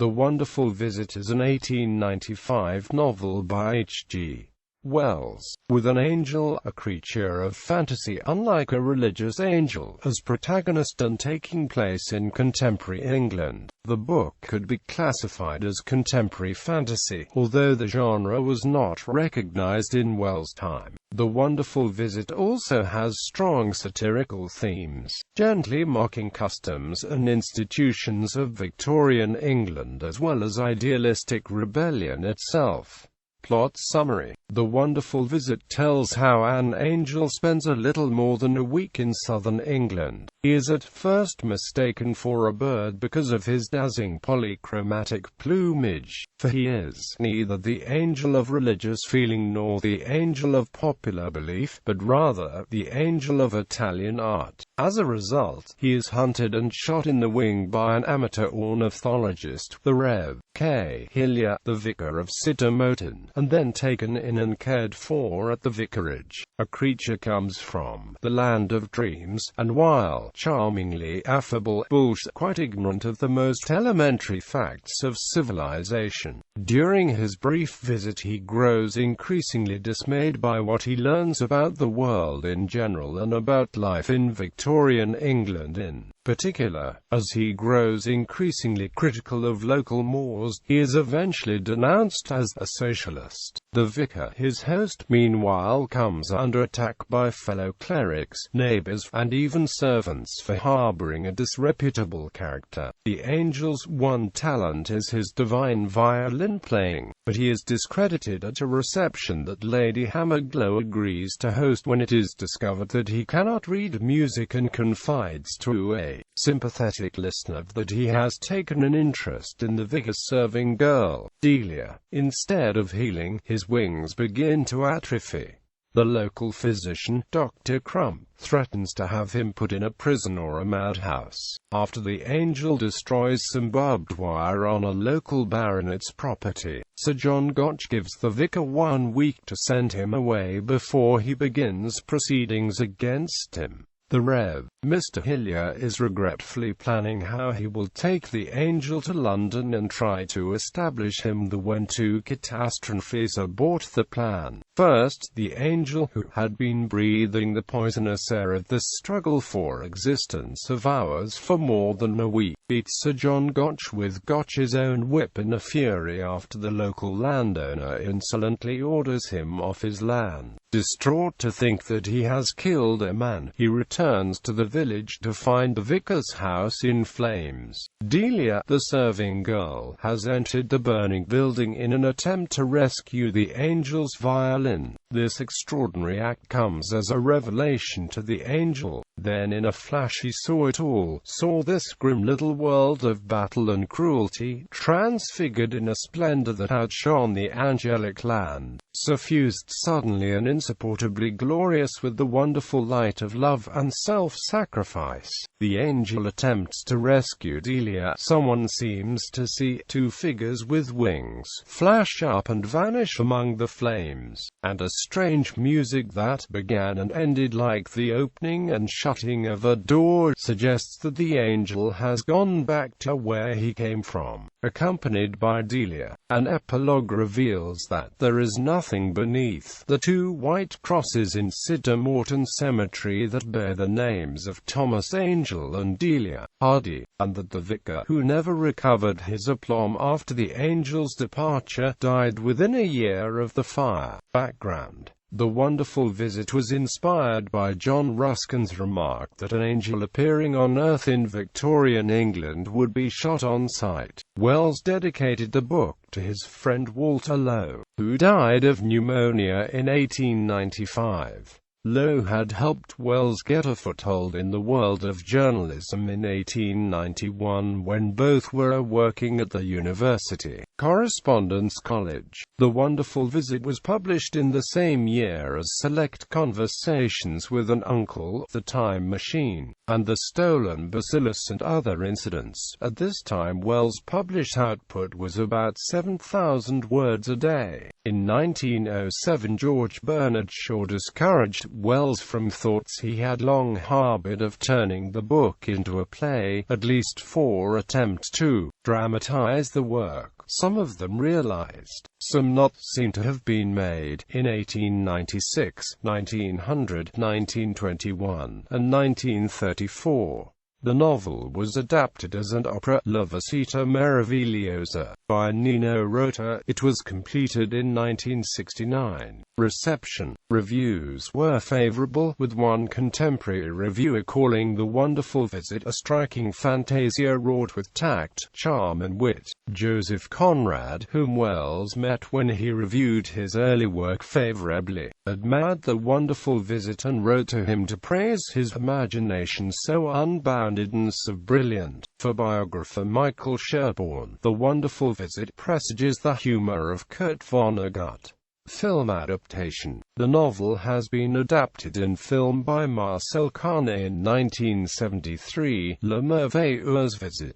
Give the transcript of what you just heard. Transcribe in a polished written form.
The Wonderful Visit is an 1895 novel by H.G.Wells, with an angel, a creature of fantasy unlike a religious angel, as protagonist and taking place in contemporary England. The book could be classified as contemporary fantasy, although the genre was not recognized in Wells' time. The Wonderful Visit also has strong satirical themes, gently mocking customs and institutions of Victorian England as well as idealistic rebellion itself. Plot summary. The Wonderful Visit tells how an angel spends a little more than a week in southern England. He is at first mistaken for a bird because of his dazzling polychromatic plumage, for he is neither the angel of religious feeling nor the angel of popular belief, but rather the angel of Italian art. As a result, he is hunted and shot in the wing by an amateur ornithologist, the Rev. K. Hillier, the vicar of Sittermoten, and then taken in and cared for at the vicarage. A creature comes from the land of dreams, and while charmingly affable, quite ignorant of the most elementary facts of civilization. During his brief visit he grows increasingly dismayed by what he learns about the world in general and about life in Victorian England in particular. As he grows increasingly critical of local mores, he is eventually denounced as a socialist. The vicar, his host, meanwhile comes under attack by fellow clerics, neighbors, and even servants for harboring a disreputable character. The angel's one talent is his divine violin playing, but he is discredited at a reception that Lady Hammerglow agrees to host when it is discovered that he cannot read music and confides to a sympathetic listener that he has taken an interest in the vicar's serving girl, Delia. Instead of healing, his wings begin to atrophy. The local physician, Dr. Crump, threatens to have him put in a prison or a madhouse, after the angel destroys some barbed wire on a local baronet's property. Sir John Gotch gives the vicar 1 week to send him away before he begins proceedings against him. The Rev. Mr. Hillier is regretfully planning how he will take the angel to London and try to establish him there when two catastrophes abort the plan. First, the angel, who had been breathing the poisonous air of the struggle for existence of hours for more than a week, beats Sir John Gotch with Gotch's own whip in a fury after the local landowner insolently orders him off his land. Distraught to think that he has killed a man, he returns to the village to find the vicar's house in flames. Delia, the serving girl, has entered the burning building in an attempt to rescue the angel's violin. This extraordinary act comes as a revelation to the angel. Then in a flash he saw it all, saw this grim little world of battle and cruelty, transfigured in a splendor that outshone the angelic land, suffused suddenly and insupportably glorious with the wonderful light of love and self-sacrifice. The angel attempts to rescue Delia. Someone seems to see two figures with wings flash up and vanish among the flames, and a strange music that began and ended like the opening and shutting of a door suggests that the angel has gone back to where he came from, accompanied by Delia. An epilogue reveals that there is nothing beneath the two white crosses in Sittermoten Cemetery that bear the names of Thomas Angel and Delia Hardy, and that the vicar, who never recovered his aplomb after the angel's departure, died within a year of the fire. Background. The Wonderful Visit was inspired by John Ruskin's remark that an angel appearing on Earth in Victorian England would be shot on sight. Wells dedicated the book to his friend Walter Lowe, who died of pneumonia in 1895. Lowe had helped Wells get a foothold in the world of journalism in 1891 when both were working at the University Correspondence College. The Wonderful Visit was published in the same year as Select Conversations with an Uncle, The Time Machine, and The Stolen Bacillus and Other Incidents. At this time Wells' published output was about 7,000 words a day. In 1907 George Bernard Shaw discouraged Wells from thoughts he had long harbored of turning the book into a play. At least 4 attempts to dramatize the work, some of them realized, some not, seem to have been made, in 1896, 1900, 1921, and 1934. The novel was adapted as an opera, La Visita Meravigliosa, by Nino Rota. It was completed in 1969. Reception. Reviews were favorable, with one contemporary reviewer calling The Wonderful Visit a striking fantasia wrought with tact, charm and wit. Joseph Conrad, whom Wells met when he reviewed his early work favorably, admired The Wonderful Visit and wrote to him to praise his imagination so unbounded and so brilliant. For biographer Michael Sherborne, The Wonderful Visit presages the humor of Kurt Vonnegut. Film adaptation. The novel has been adapted in film by Marcel Carné in 1973, Le Merveilleuse Visit.